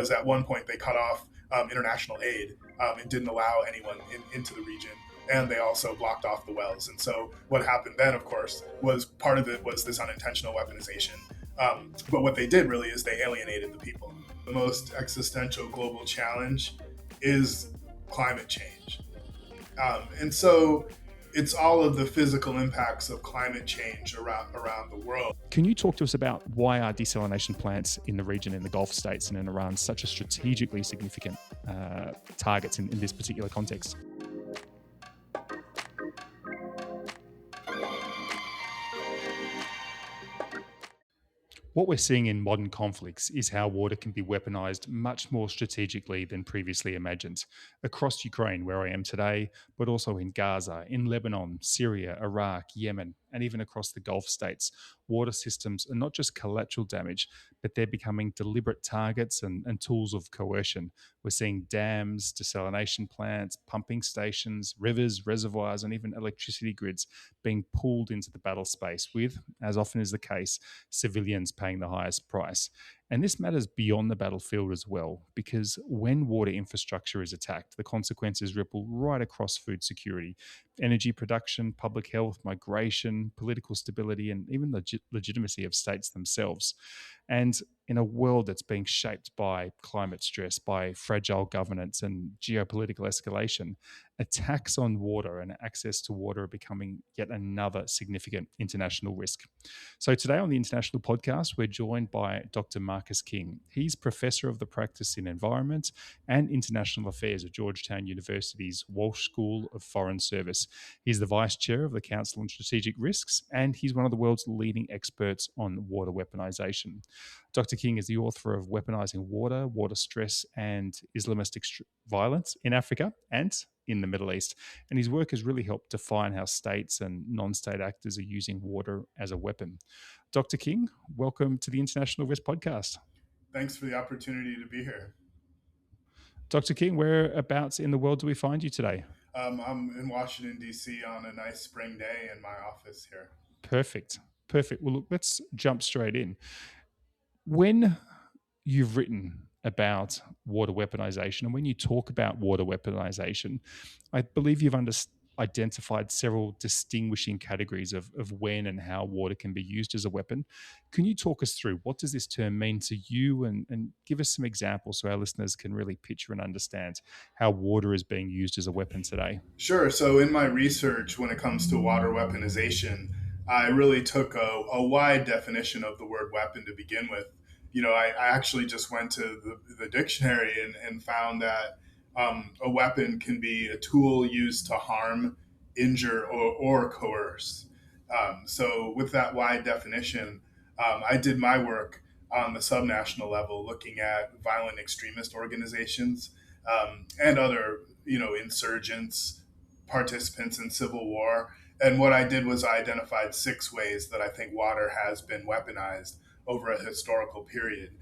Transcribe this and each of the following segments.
was at one point they cut off international aid and didn't allow anyone into the region. And they also blocked off the wells. And so what happened then, of course, was part of it was this unintentional weaponization. But what they did really is they alienated the people. The most existential global challenge is climate change. And so it's all of the physical impacts of climate change around the world. Can you talk to us about why are desalination plants in the region, in the Gulf states and in Iran, such a strategically significant targets in this particular context? What we're seeing in modern conflicts is how water can be weaponized much more strategically than previously imagined. Across Ukraine, where I am today, but also in Gaza, in Lebanon, Syria, Iraq, Yemen, and even across the Gulf states, water systems are not just collateral damage, but they're becoming deliberate targets and tools of coercion. We're seeing dams, desalination plants, pumping stations, rivers, reservoirs, and even electricity grids being pulled into the battle space with, as often is the case, civilians paying the highest price. And this matters beyond the battlefield as well, because when water infrastructure is attacked, the consequences ripple right across food security, energy production, public health, migration, political stability, and even the legitimacy of states themselves. And in a world that's being shaped by climate stress, by fragile governance and geopolitical escalation, attacks on water and access to water are becoming yet another significant international risk. So today on the International Podcast, we're joined by Dr. Marcus King. He's Professor of the Practice in Environment and International Affairs at Georgetown University's Walsh School of Foreign Service. He's the Vice Chair of the Council on Strategic Risks, and he's one of the world's leading experts on water weaponization. Dr. King is the author of Weaponizing Water, Water Stress, and Islamist Violence in Africa and in the Middle East. And his work has really helped define how states and non-state actors are using water as a weapon. Dr. King, welcome to the International Risk Podcast. Thanks for the opportunity to be here. Dr. King, whereabouts in the world do we find you today? I'm in Washington, D.C. on a nice spring day in my office here. Perfect. Well, look, let's jump straight in. When you've written about water weaponization, and when you talk about water weaponization, I believe you've identified several distinguishing categories of when and how water can be used as a weapon. Can you talk us through what does this term mean to you, and give us some examples so our listeners can really picture and understand how water is being used as a weapon today? Sure. So in my research, when it comes to water weaponization, I really took a wide definition of the word weapon to begin with. I actually just went to the dictionary and found that a weapon can be a tool used to harm, injure, or coerce. So with that wide definition, I did my work on the subnational level, looking at violent extremist organizations and other, insurgents, participants in civil war. And what I did was I identified 6 ways that I think water has been weaponized over a historical period.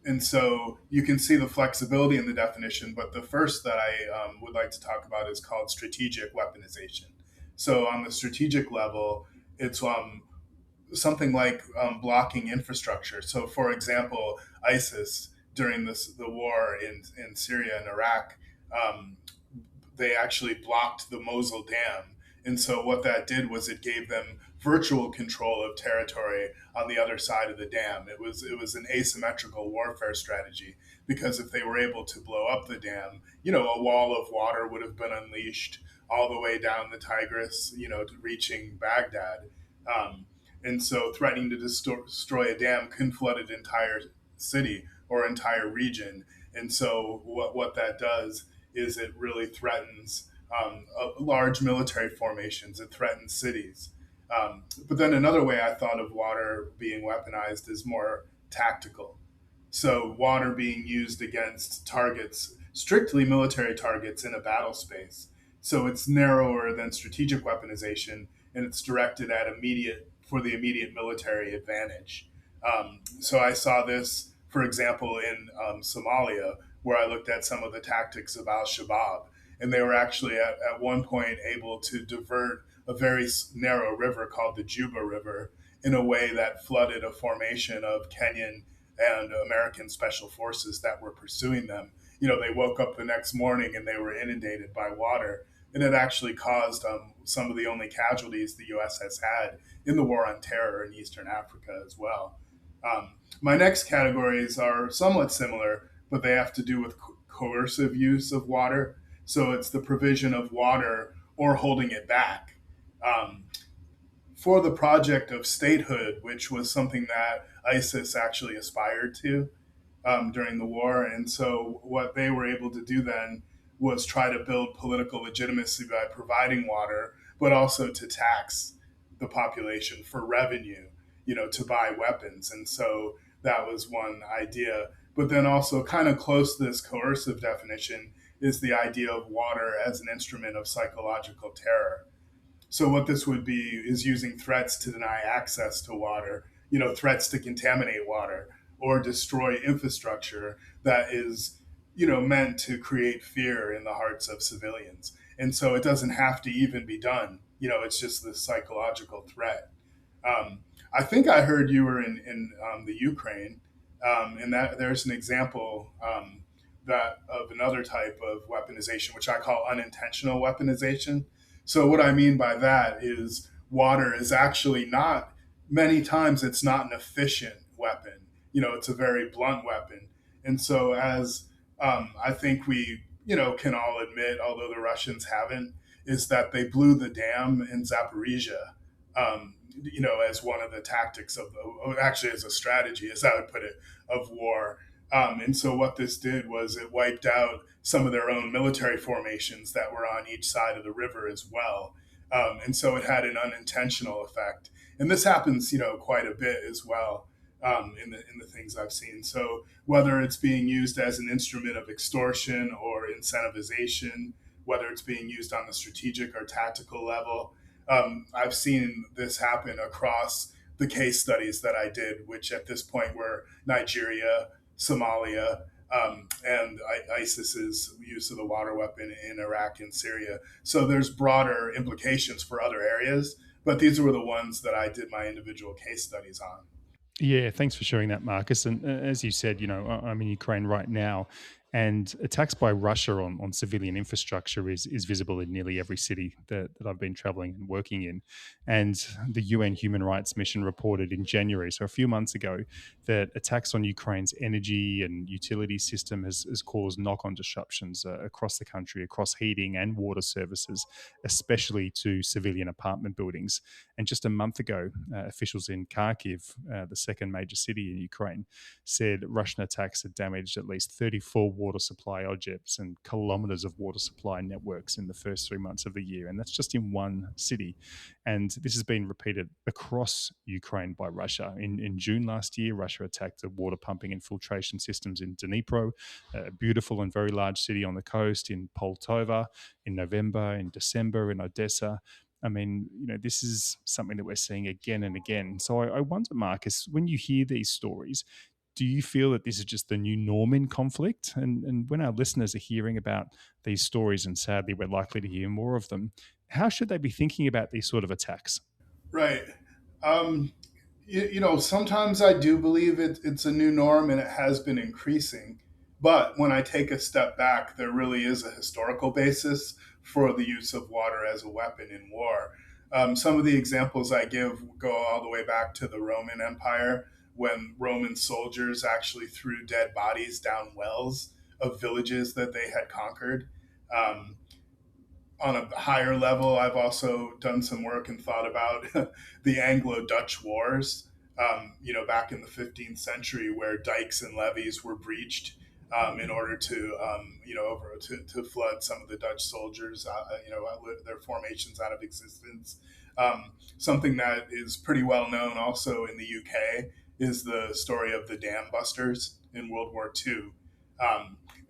And so you can see the flexibility in the definition, but the first that I would like to talk about is called strategic weaponization. So on the strategic level, it's something like blocking infrastructure. So for example, ISIS during the war in Syria and Iraq, they actually blocked the Mosul Dam. And so what that did was it gave them virtual control of territory on the other side of the dam. It was an asymmetrical warfare strategy, because if they were able to blow up the dam, a wall of water would have been unleashed all the way down the Tigris, reaching Baghdad. And so threatening to destroy a dam can flood an entire city or entire region. And so what that does is it really threatens large military formations. It threatens cities. But then another way I thought of water being weaponized is more tactical. So water being used against targets, strictly military targets in a battle space. So it's narrower than strategic weaponization, and it's directed at for the immediate military advantage. So I saw this, for example, in Somalia, where I looked at some of the tactics of al-Shabaab. And they were actually at one point able to divert a very narrow river called the Juba River in a way that flooded a formation of Kenyan and American special forces that were pursuing them. They woke up the next morning and they were inundated by water. And it actually caused some of the only casualties the U.S. has had in the war on terror in Eastern Africa as well. My next categories are somewhat similar, but they have to do with coercive use of water. So it's the provision of water or holding it back. Um, for the project of statehood, which was something that ISIS actually aspired to during the war. And so, what they were able to do then was try to build political legitimacy by providing water, but also to tax the population for revenue, to buy weapons. And so, that was one idea. But then, also, kind of close to this coercive definition, is the idea of water as an instrument of psychological terror. So what this would be is using threats to deny access to water, threats to contaminate water or destroy infrastructure that is, meant to create fear in the hearts of civilians. And so it doesn't have to even be done. It's just this psychological threat. Um, I think I heard you were in the Ukraine, and that there's an example that of another type of weaponization, which I call unintentional weaponization. So what I mean by that is water is actually not many times it's not an efficient weapon. It's a very blunt weapon, and so as I think we can all admit, although the Russians haven't, is that they blew the dam in Zaporizhia as one of the tactics actually as a strategy, as I would put it, of war. And so what this did was it wiped out some of their own military formations that were on each side of the river as well. And so it had an unintentional effect. And this happens, quite a bit as well in the things I've seen. So whether it's being used as an instrument of extortion or incentivization, whether it's being used on the strategic or tactical level, I've seen this happen across the case studies that I did, which at this point were Nigeria, Somalia, and ISIS's use of the water weapon in Iraq and Syria. So there's broader implications for other areas, but these were the ones that I did my individual case studies on. Yeah, thanks for sharing that, Marcus. And as you said, I'm in Ukraine right now, and attacks by Russia on civilian infrastructure is visible in nearly every city that I've been traveling and working in. And the UN Human Rights Mission reported in January, so a few months ago, that attacks on Ukraine's energy and utility system has caused knock-on disruptions across the country, across heating and water services, especially to civilian apartment buildings. And just a month ago, officials in Kharkiv, the second major city in Ukraine, said Russian attacks had damaged at least 34 water supply objects and kilometers of water supply networks in the first 3 months of the year. And that's just in one city. And this has been repeated across Ukraine by Russia. In June last year, Russia attacked the water pumping and filtration systems in Dnipro, a beautiful and very large city on the coast, in Poltava, in November, in December, in Odessa. I mean, this is something that we're seeing again and again. So I wonder, Marcus, when you hear these stories, do you feel that this is just the new norm in conflict? And when our listeners are hearing about these stories, and sadly we're likely to hear more of them, how should they be thinking about these sort of attacks? Right. Um, Sometimes I do believe it's a new norm and it has been increasing. But when I take a step back, there really is a historical basis for the use of water as a weapon in war. Some of the examples I give go all the way back to the Roman Empire, when Roman soldiers actually threw dead bodies down wells of villages that they had conquered. Um, on a higher level, I've also done some work and thought about the Anglo-Dutch Wars, back in the 15th century, where dikes and levees were breached in order to, to flood some of the Dutch soldiers, their formations out of existence. Something that is pretty well known also in the UK is the story of the dam busters in World War II.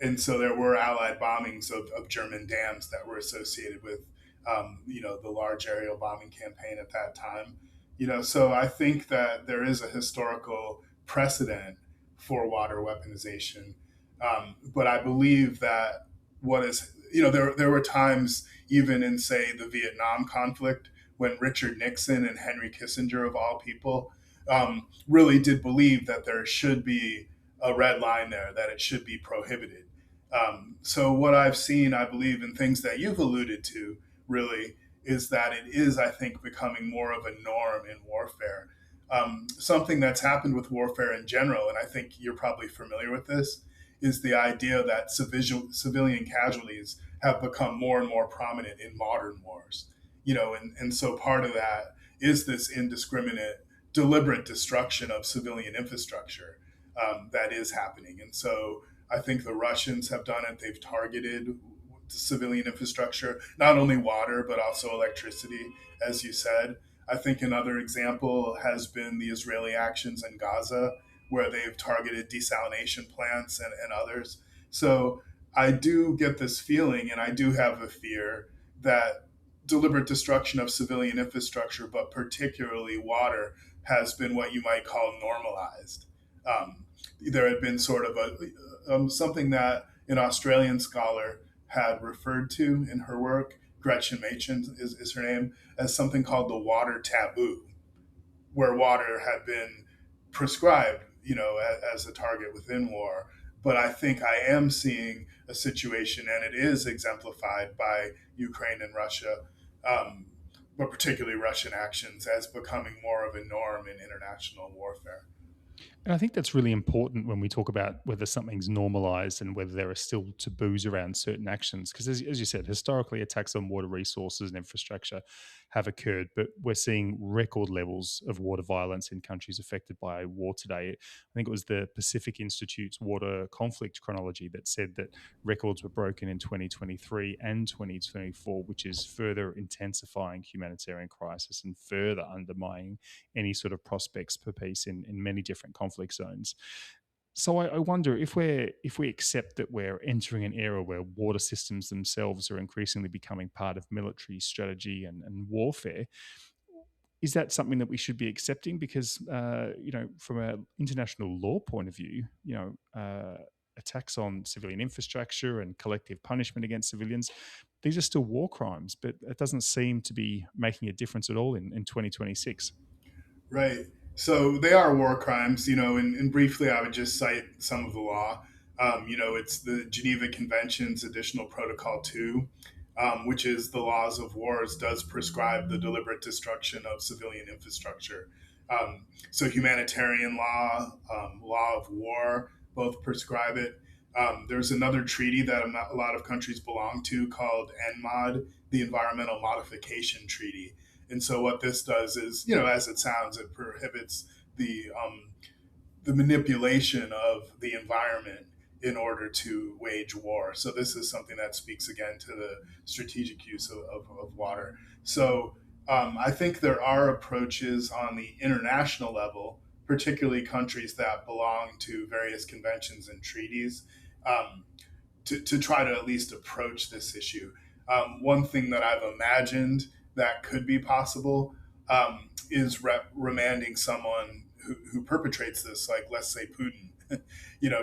And so there were Allied bombings of German dams that were associated with, the large aerial bombing campaign at that time. So I think that there is a historical precedent for water weaponization. But I believe that what is, there were times even in, say, the Vietnam conflict when Richard Nixon and Henry Kissinger, of all people, really did believe that there should be a red line there, that it should be prohibited. So what I've seen, I believe, in things that you've alluded to, really, is that it is, I think, becoming more of a norm in warfare. Something that's happened with warfare in general, and I think you're probably familiar with this, is the idea that civilian casualties have become more and more prominent in modern wars. And so part of that is this indiscriminate, deliberate destruction of civilian infrastructure that is happening. And so I think the Russians have done it. They've targeted civilian infrastructure, not only water, but also electricity, as you said. I think another example has been the Israeli actions in Gaza, where they've targeted desalination plants and others. So I do get this feeling, and I do have a fear that deliberate destruction of civilian infrastructure, but particularly water, has been what you might call normalized. There had been sort of something that an Australian scholar had referred to in her work, Gretchen Machen is her name, as something called the water taboo, where water had been prescribed, as a target within war. But I think I am seeing a situation, and it is exemplified by Ukraine and Russia, um, but particularly Russian actions, as becoming more of a norm in international warfare. And I think that's really important when we talk about whether something's normalized and whether there are still taboos around certain actions. Because, as you said, historically, attacks on water resources and infrastructure have occurred, but we're seeing record levels of water violence in countries affected by war today. I think it was the Pacific Institute's water conflict chronology that said that records were broken in 2023 and 2024, which is further intensifying humanitarian crisis and further undermining any sort of prospects for peace in many different conflict zones. So I wonder if we accept that we're entering an era where water systems themselves are increasingly becoming part of military strategy and warfare. Is that something that we should be accepting? Because from an international law point of view, attacks on civilian infrastructure and collective punishment against civilians, these are still war crimes, but it doesn't seem to be making a difference at all in 2026. Right. So they are war crimes, and briefly, I would just cite some of the law. It's the Geneva Convention's Additional Protocol 2, which is the laws of wars, does prescribe the deliberate destruction of civilian infrastructure. So humanitarian law, law of war, both prescribe it. There's another treaty that a lot of countries belong to called ENMOD, the Environmental Modification Treaty. And so what this does is, as it sounds, it prohibits the manipulation of the environment in order to wage war. So this is something that speaks again to the strategic use of water. So I think there are approaches on the international level, particularly countries that belong to various conventions and treaties, um, to try to at least approach this issue. One thing that I've imagined that could be possible is remanding someone who perpetrates this, like let's say Putin,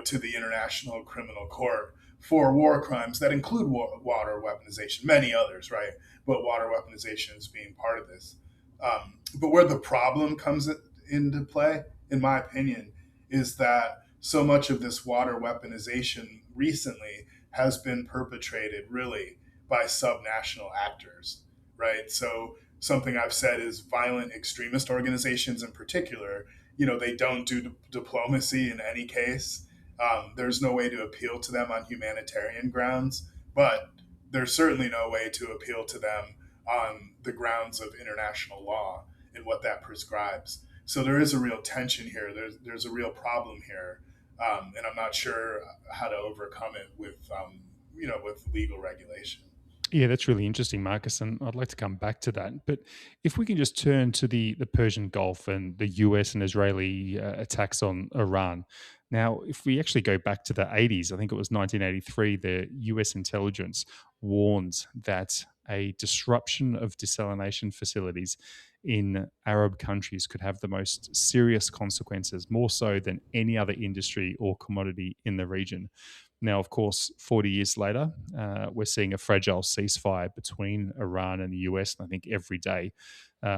to the International Criminal Court for war crimes that include water weaponization, many others, right? But water weaponization is being part of this. But where the problem comes into play, in my opinion, is that so much of this water weaponization recently has been perpetrated really by subnational actors, right? So something I've said is violent extremist organizations in particular, they don't do diplomacy in any case. There's no way to appeal to them on humanitarian grounds, but there's certainly no way to appeal to them on the grounds of international law and what that prescribes. So there is a real tension here. There's a real problem here, and I'm not sure how to overcome it with legal regulation. Yeah, that's really interesting, Marcus, and I'd like to come back to that. But if we can just turn to the Persian Gulf and the US and Israeli attacks on Iran. Now, if we actually go back to the 80s, I think it was 1983, the US intelligence warns that a disruption of desalination facilities in Arab countries could have the most serious consequences, more so than any other industry or commodity in the region. Now, of course, 40 years later, we're seeing a fragile ceasefire between Iran and the US. And I think every day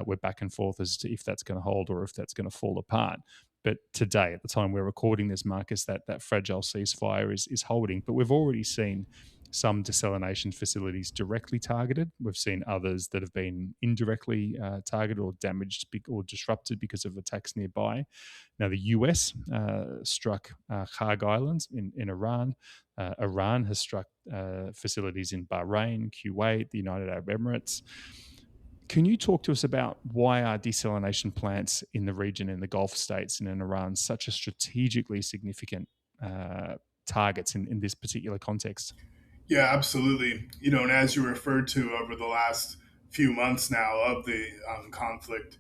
we're back and forth as to if that's going to hold or if that's going to fall apart. But today, at the time we're recording this, Marcus, that fragile ceasefire is holding. But we've already seen some desalination facilities directly targeted. We've seen others that have been indirectly targeted or damaged or disrupted because of attacks nearby. Now, the US struck Kharg Islands in Iran. Iran has struck facilities in Bahrain, Kuwait, the United Arab Emirates. Can you talk to us about why are desalination plants in the region, in the Gulf states and in Iran, such a strategically significant targets in this particular context? Yeah, absolutely. And as you referred to over the last few months now of the conflict,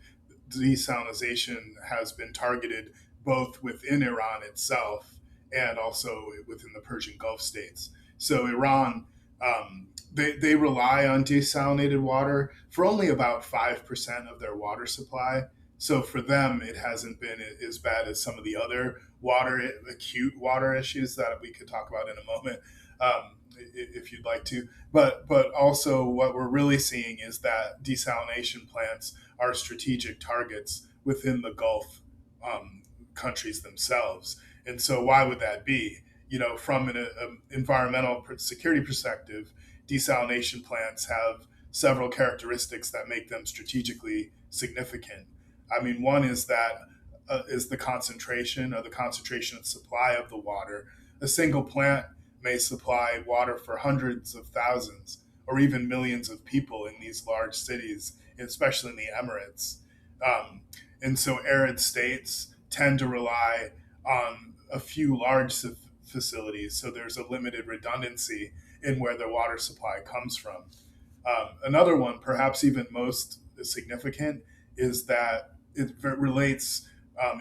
desalination has been targeted both within Iran itself and also within the Persian Gulf states. So Iran, they rely on desalinated water for only about 5% of their water supply. So for them, it hasn't been as bad as some of the other acute water issues that we could talk about in a moment. If you'd like to. But also what we're really seeing is that desalination plants are strategic targets within the Gulf countries themselves. And so why would that be? From an environmental security perspective, desalination plants have several characteristics that make them strategically significant. I mean, one is that is the concentration of supply of the water. A single plant may supply water for hundreds of thousands or even millions of people in these large cities, especially in the Emirates. Um, and so arid states tend to rely on a few large facilities, so there's a limited redundancy in where their water supply comes from. Another one, perhaps even most significant, is that it relates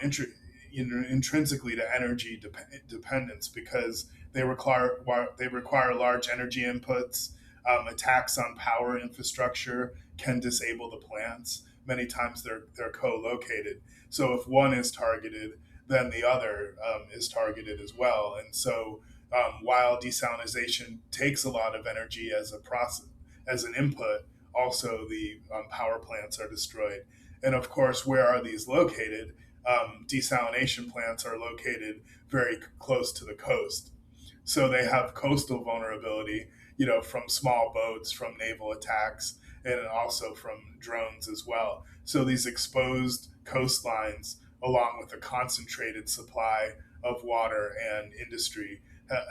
intrinsically to energy dependence because they require large energy inputs. Attacks on power infrastructure can disable the plants. Many times they're co-located. So if one is targeted, then the other is targeted as well. And so while desalination takes a lot of energy as a process, as an input, also the power plants are destroyed. And of course, where are these located? Desalination plants are located very close to the coast. So they have coastal vulnerability, from small boats, from naval attacks, and also from drones as well. So these exposed coastlines, along with a concentrated supply of water and industry,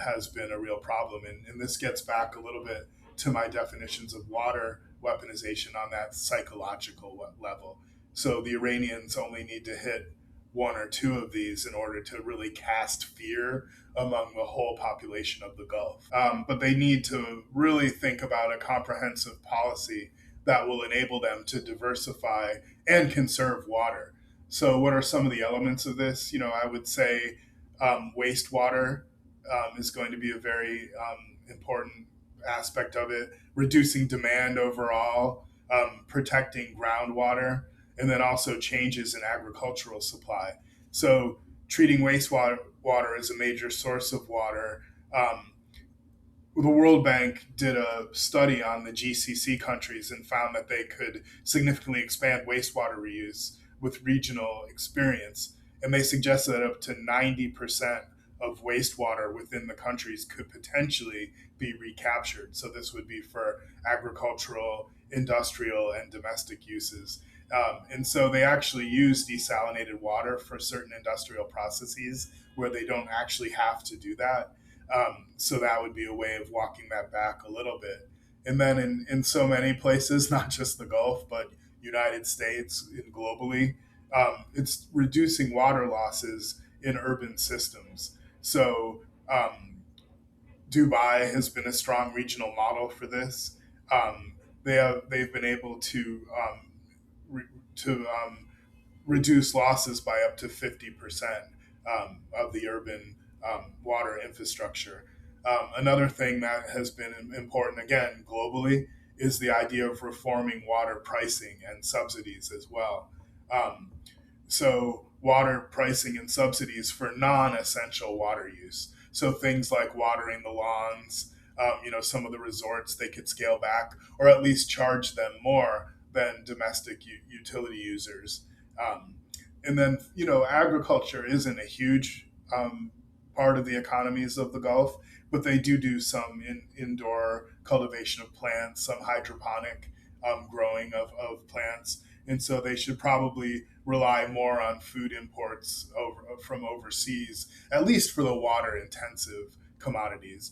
has been a real problem. And this gets back a little bit to my definitions of water weaponization on that psychological level. So the Iranians only need to hit one or two of these in order to really cast fear among the whole population of the Gulf. But they need to really think about a comprehensive policy that will enable them to diversify and conserve water. So, what are some of the elements of this? I would say wastewater is going to be a very important aspect of it, reducing demand overall, protecting groundwater, and then also changes in agricultural supply. So treating wastewater as a major source of water. The World Bank did a study on the GCC countries and found that they could significantly expand wastewater reuse with regional experience. And they suggested that up to 90% of wastewater within the countries could potentially be recaptured. So this would be for agricultural, industrial, and domestic uses. And so they actually use desalinated water for certain industrial processes where they don't actually have to do that. So that would be a way of walking that back a little bit. And then in so many places, not just the Gulf, but United States and globally, it's reducing water losses in urban systems. So Dubai has been a strong regional model for this. They've been able to reduce losses by up to 50% of the urban water infrastructure. Another thing that has been important, again, globally, is the idea of reforming water pricing and subsidies as well. Um, so, water pricing and subsidies for non essential water use. So, things like watering the lawns, some of the resorts they could scale back or at least charge them more than domestic utility users. Um, and then, agriculture isn't a huge part of the economies of the Gulf, but they do some indoor cultivation of plants, some hydroponic growing of plants. And so they should probably rely more on food imports from overseas, at least for the water intensive commodities.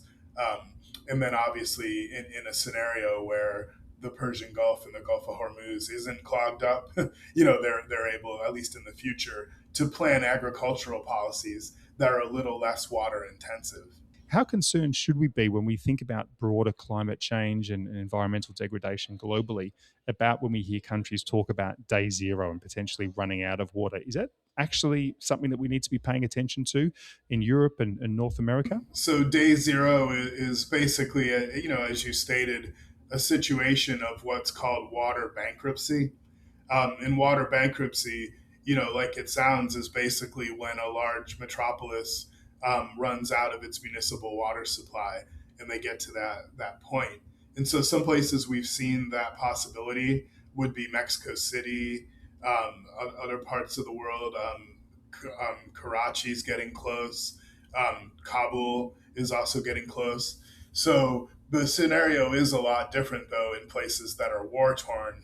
And then obviously in a scenario where the Persian Gulf and the Gulf of Hormuz isn't clogged up, they're able, at least in the future, to plan agricultural policies that are a little less water intensive. How concerned should we be when we think about broader climate change and environmental degradation globally, about when we hear countries talk about day zero and potentially running out of water? Is that actually something that we need to be paying attention to in Europe and North America? So day zero is basically, as you stated, a situation of what's called water bankruptcy. In water bankruptcy, like it sounds, is basically when a large metropolis runs out of its municipal water supply, and they get to that point. And so, some places we've seen that possibility would be Mexico City, other parts of the world. Karachi's getting close. Kabul is also getting close. So the scenario is a lot different, though, in places that are war torn.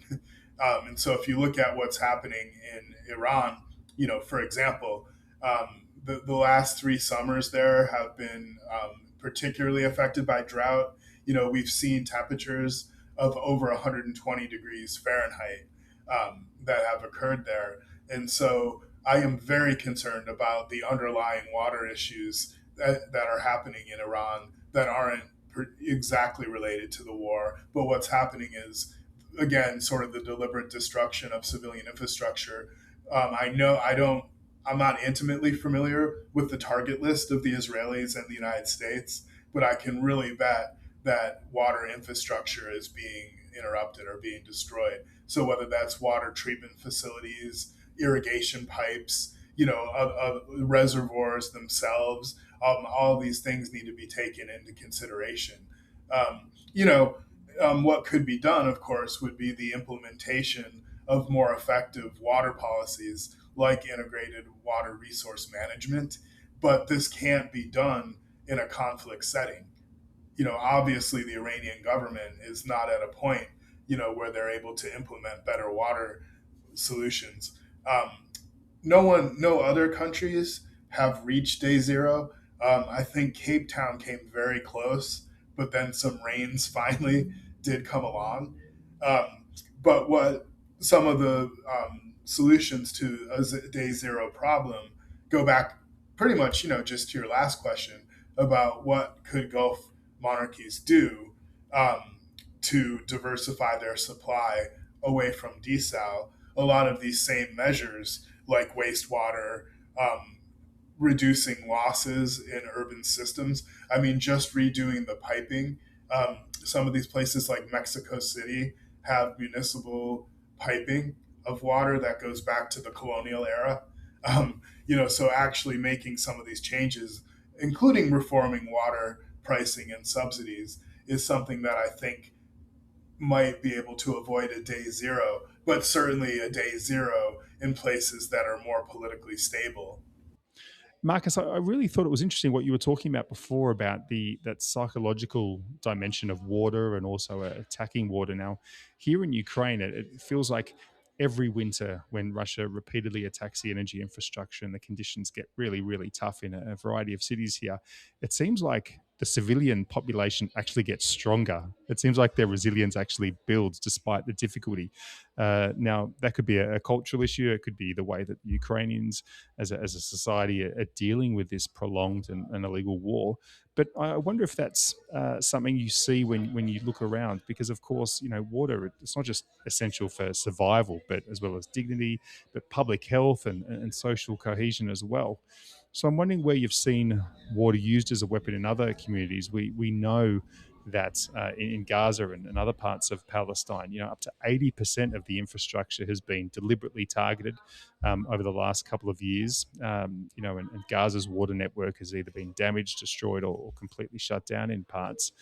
And so if you look at what's happening in Iran, for example, the last 3 summers there have been particularly affected by drought. We've seen temperatures of over 120 degrees Fahrenheit that have occurred there. And so I am very concerned about the underlying water issues that are happening in Iran that aren't exactly related to the war. But what's happening is, again, sort of the deliberate destruction of civilian infrastructure. I'm not intimately familiar with the target list of the Israelis and the United States, but I can really bet that water infrastructure is being interrupted or being destroyed. So whether that's water treatment facilities, irrigation pipes, reservoirs themselves, all these things need to be taken into consideration. What could be done, of course, would be the implementation of more effective water policies like integrated water resource management. But this can't be done in a conflict setting. Obviously, the Iranian government is not at a point, where they're able to implement better water solutions. No other countries have reached day zero. I think Cape Town came very close, but then some rains finally did come along. But what some of the solutions to a day zero problem go back pretty much, just to your last question about what could Gulf monarchies do to diversify their supply away from desal. A lot of these same measures, like wastewater, reducing losses in urban systems. I mean, just redoing the piping. Some of these places, like Mexico City, have municipal piping of water that goes back to the colonial era. So actually making some of these changes, including reforming water pricing and subsidies, is something that I think might be able to avoid a day zero, but certainly a day zero in places that are more politically stable. Marcus, I really thought it was interesting what you were talking about before about that psychological dimension of water and also attacking water. Now, here in Ukraine, it feels like every winter when Russia repeatedly attacks the energy infrastructure and the conditions get really, really tough in a variety of cities here, it seems like the civilian population actually gets stronger. It seems like their resilience actually builds despite the difficulty. Now, that could be a cultural issue. It could be the way that Ukrainians as a society are dealing with this prolonged and illegal war. But I wonder if that's something you see when you look around, because of course, water, it's not just essential for survival, but as well as dignity, but public health and social cohesion as well. So I'm wondering where you've seen water used as a weapon in other communities. We know that in Gaza and other parts of Palestine, up to 80% of the infrastructure has been deliberately targeted over the last couple of years. And Gaza's water network has either been damaged, destroyed, or completely shut down in parts.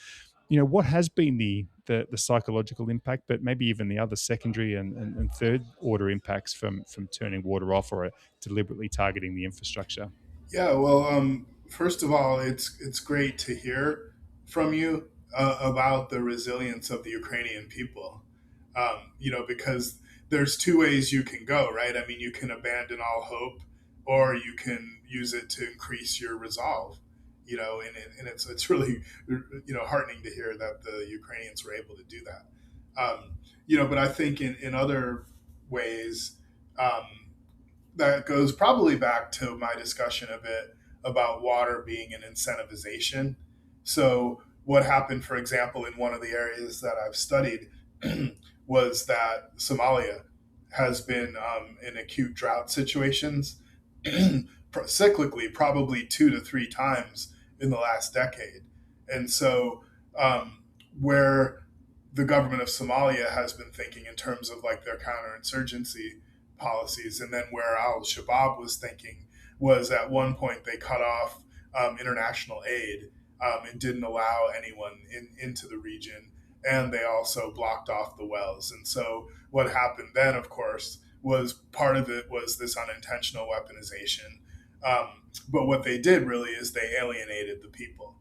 What has been the psychological impact, but maybe even the other secondary and third order impacts from turning water off or deliberately targeting the infrastructure? Yeah, well, first of all, it's great to hear from you about the resilience of the Ukrainian people. Because there's two ways you can go, right? I mean, you can abandon all hope, or you can use it to increase your resolve. And it's really heartening to hear that the Ukrainians were able to do that. But I think in other ways. That goes probably back to my discussion a bit about water being an incentivization. So, what happened, for example, in one of the areas that I've studied was that Somalia has been in acute drought situations cyclically, probably 2 to 3 times in the last decade. And so, where the government of Somalia has been thinking in terms of like their counterinsurgency policies, and then where Al Shabaab was thinking was at one point they cut off international aid and didn't allow anyone into the region, and they also blocked off the wells. And so what happened then, of course, was part of it was this unintentional weaponization. But what they did really is they alienated the people,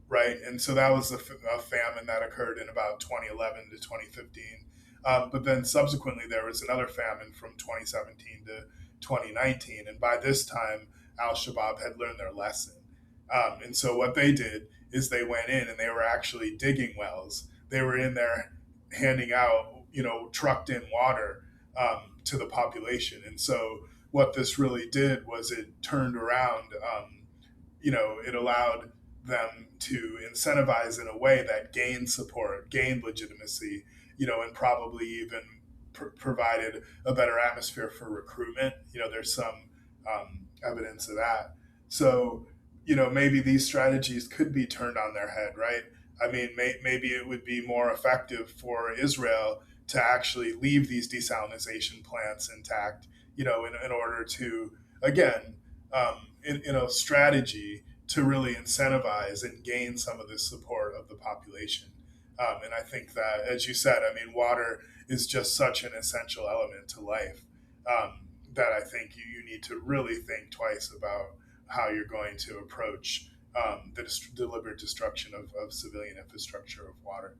right? And so that was a famine that occurred in about 2011 to 2015. But then subsequently, there was another famine from 2017 to 2019. And by this time, Al Shabaab had learned their lesson. And so what they did is they went in and they were actually digging wells. They were in there handing out, trucked in water to the population. And so what this really did was it turned around, it allowed them to incentivize in a way that gained support, gained legitimacy, and probably even provided a better atmosphere for recruitment. There's some evidence of that. So, maybe these strategies could be turned on their head, right? I mean, maybe it would be more effective for Israel to actually leave these desalination plants intact, in order to, again, in a strategy to really incentivize and gain some of the support of the population. And I think that, as you said, I mean, water is just such an essential element to life that I think you need to really think twice about how you're going to approach the deliberate destruction of civilian infrastructure of water.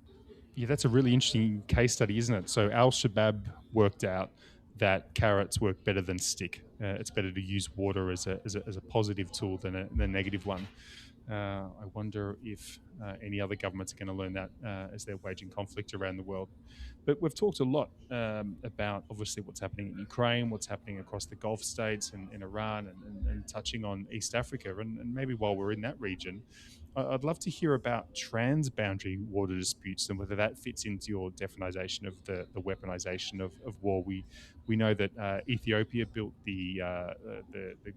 Yeah, that's a really interesting case study, isn't it? So Al Shabaab worked out that carrots work better than stick. It's better to use water as a positive tool than a negative one. I wonder if any other governments are going to learn that as they're waging conflict around the world. But we've talked a lot about obviously what's happening in Ukraine, what's happening across the Gulf states and in Iran, and touching on East Africa. And maybe while we're in that region, I'd love to hear about transboundary water disputes and whether that fits into your definition of the weaponization of war. We know that Ethiopia built the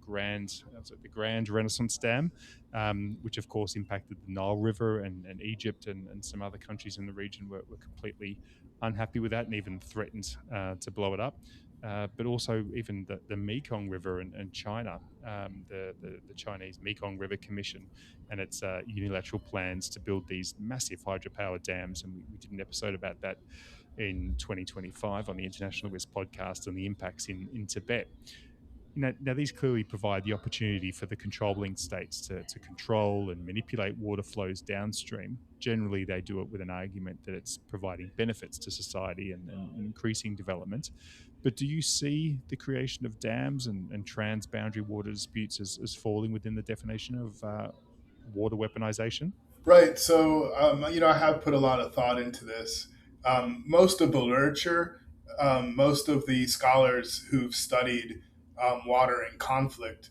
Grand Renaissance Dam, which of course impacted the Nile River, and Egypt and some other countries in the region were completely unhappy with that and even threatened to blow it up. But also even the Mekong River and China, the Chinese Mekong River Commission and its unilateral plans to build these massive hydropower dams. And we did an episode about that in 2025 on the International Risk podcast and the impacts in Tibet. Now these clearly provide the opportunity for the controlling states to control and manipulate water flows downstream. Generally, they do it with an argument that it's providing benefits to society and increasing development. But do you see the creation of dams and transboundary water disputes as falling within the definition of water weaponization? Right. So, I have put a lot of thought into this. Most of the literature, most of the scholars who've studied water in conflict,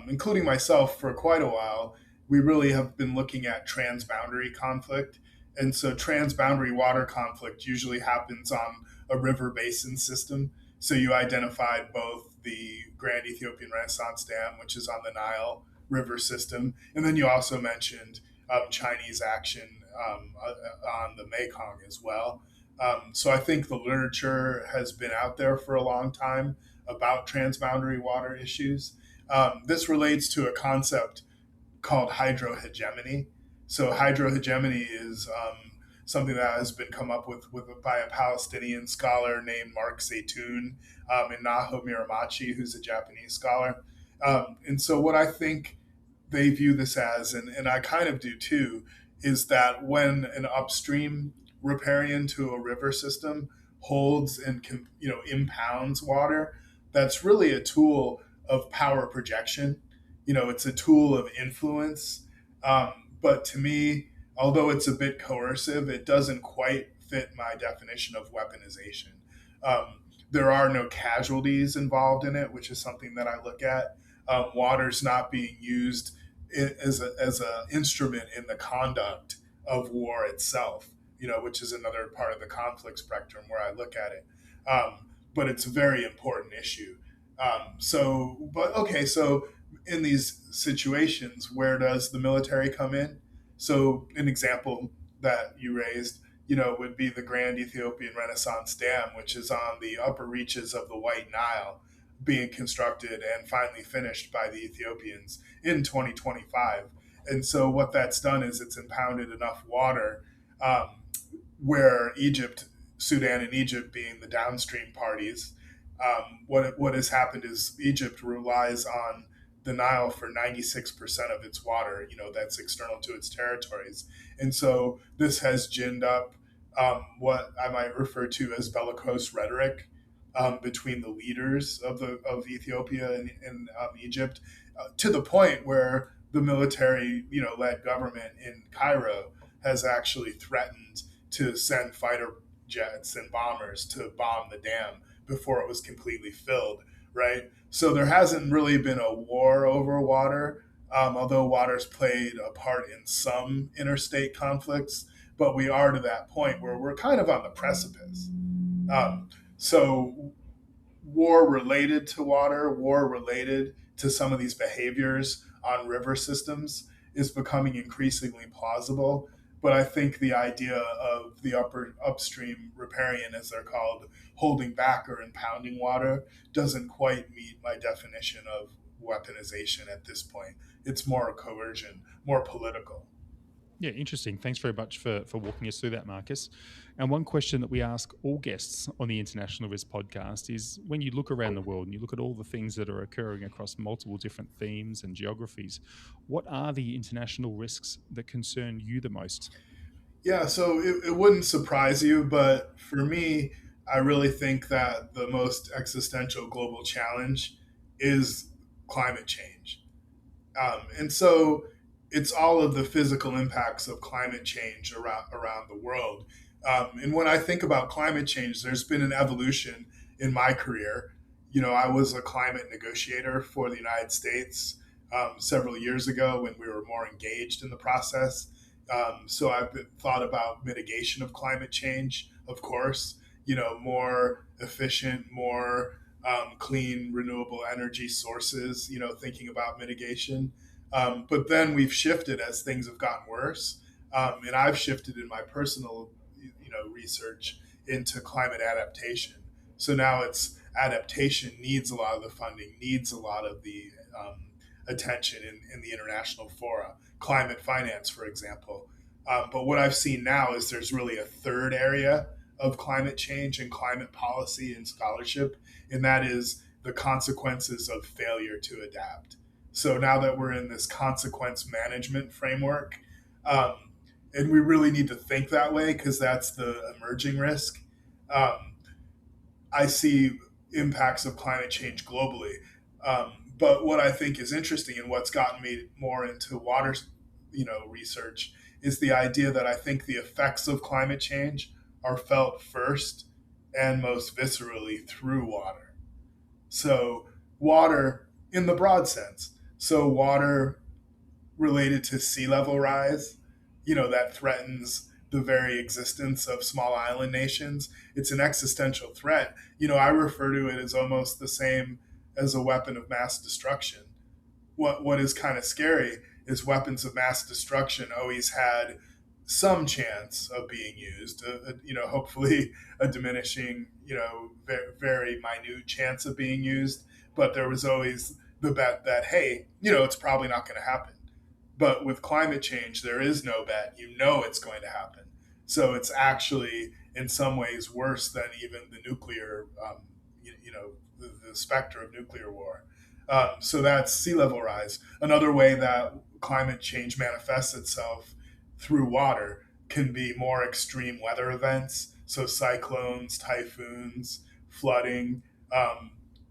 including myself for quite a while, we really have been looking at transboundary conflict. And so, transboundary water conflict usually happens on a river basin system. So, you identified both the Grand Ethiopian Renaissance Dam, which is on the Nile River system, and then you also mentioned Chinese action on the Mekong as well. So I think the literature has been out there for a long time about transboundary water issues. This relates to a concept called hydrohegemony. So hydrohegemony is something that has been come up with by a Palestinian scholar named Mark Zaytoun and Naho Miramachi, who's a Japanese scholar. And so what I think they view this as, and I kind of do too, is that when an upstream riparian to a river system holds and can, impounds water, that's really a tool of power projection. It's a tool of influence. But to me, although it's a bit coercive, it doesn't quite fit my definition of weaponization. There are no casualties involved in it, which is something that I look at. Water's not being used as a instrument in the conduct of war itself, which is another part of the conflict spectrum where I look at it. But it's a very important issue. So in these situations, where does the military come in? So an example that you raised, would be the Grand Ethiopian Renaissance Dam, which is on the upper reaches of the White Nile, being constructed and finally finished by the Ethiopians in 2025. And so what that's done is it's impounded enough water um, where Egypt, Sudan, and Egypt being the downstream parties, what has happened is Egypt relies on the Nile for 96% of its water, that's external to its territories. And so this has ginned up what I might refer to as bellicose rhetoric between the leaders of Ethiopia and Egypt, to the point where the military, led government in Cairo has actually threatened to send fighter jets and bombers to bomb the dam before it was completely filled, right? So there hasn't really been a war over water, although water's played a part in some interstate conflicts, but we are to that point where we're kind of on the precipice. So war related to water, war related to some of these behaviors on river systems is becoming increasingly plausible. But I think the idea of the upstream riparian, as they're called, holding back or impounding water doesn't quite meet my definition of weaponization at this point. It's more coercion, more political. Yeah, interesting. Thanks very much for walking us through that, Marcus. And one question that we ask all guests on the International Risk podcast is, when you look around the world and you look at all the things that are occurring across multiple different themes and geographies, what are the international risks that concern you the most? Yeah, so it wouldn't surprise you, but for me, I really think that the most existential global challenge is climate change. And so it's all of the physical impacts of climate change around the world. And when I think about climate change, there's been an evolution in my career. I was a climate negotiator for the United States several years ago when we were more engaged in the process. So I've thought about mitigation of climate change, of course, more efficient, more clean, renewable energy sources, thinking about mitigation. But then we've shifted as things have gotten worse. And I've shifted in my personal, research into climate adaptation. So now it's adaptation needs a lot of the funding, needs a lot of the attention in the international fora, climate finance, for example. But what I've seen now is there's really a third area of climate change and climate policy and scholarship, and that is the consequences of failure to adapt. So now that we're in this consequence management framework, um, and we really need to think that way because that's the emerging risk. Um, I see impacts of climate change globally. But what I think is interesting and what's gotten me more into water, research is the idea that I think the effects of climate change are felt first and most viscerally through water. So water in the broad sense. So water related to sea level rise, that threatens the very existence of small island nations. It's an existential threat. I refer to it as almost the same as a weapon of mass destruction. What is kind of scary is weapons of mass destruction always had some chance of being used, hopefully a diminishing, very, very minute chance of being used. But there was always the bet that, hey, it's probably not going to happen. But with climate change, there is no bet. It's going to happen. So it's actually, in some ways, worse than even the nuclear, the specter of nuclear war. So that's sea level rise. Another way that climate change manifests itself through water can be more extreme weather events. So cyclones, typhoons, flooding,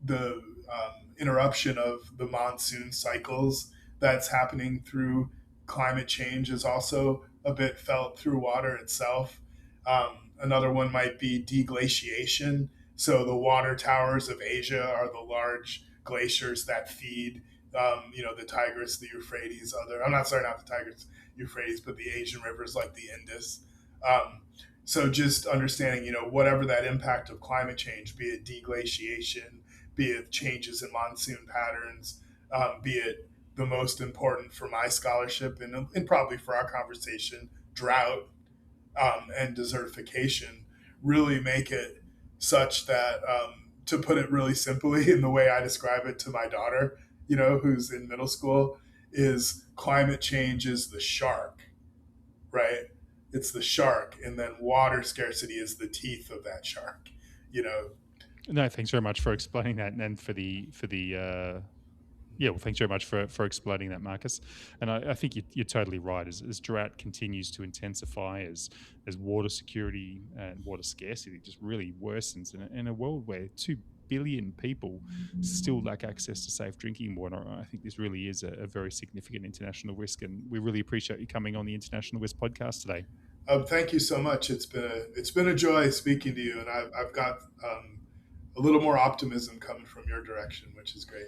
the interruption of the monsoon cycles that's happening through climate change is also a bit felt through water itself. Another one might be deglaciation. So the water towers of Asia are the large glaciers that feed, the Tigris, the Euphrates, not the Tigris, Euphrates, but the Asian rivers like the Indus. So just understanding, whatever that impact of climate change, be it deglaciation, be it changes in monsoon patterns, be it the most important for my scholarship and probably for our conversation, drought and desertification, really make it such that, to put it really simply in the way I describe it to my daughter, who's in middle school, is climate change is the shark, right? It's the shark, and then water scarcity is the teeth of that shark, No, thanks very much for explaining that, and well, thanks very much for explaining that, Marcus. And I think you're totally right. As drought continues to intensify, as water security and water scarcity just really worsens in a world where 2 billion people still lack access to safe drinking water, I think this really is a very significant international risk. And we really appreciate you coming on the International Risk podcast today. Thank you so much. It's been a joy speaking to you, and I've got a little more optimism coming from your direction, which is great.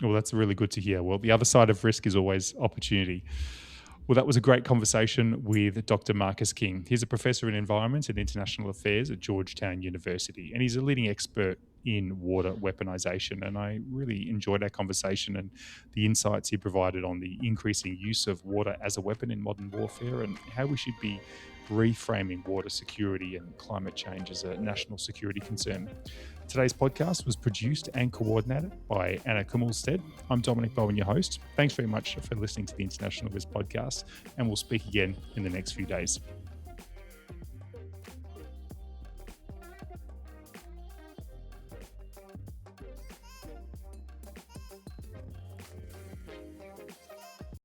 Well, that's really good to hear. Well, the other side of risk is always opportunity. Well, that was a great conversation with Dr. Marcus King. He's a professor in environment and international affairs at Georgetown University, and he's a leading expert in water weaponization. And I really enjoyed our conversation and the insights he provided on the increasing use of water as a weapon in modern warfare and how we should be reframing water security and climate change as a national security concern. Today's podcast was produced and coordinated by Anna Kummelstead. I'm Dominic Bowen, your host. Thanks very much for listening to the International Risk podcast, and we'll speak again in the next few days.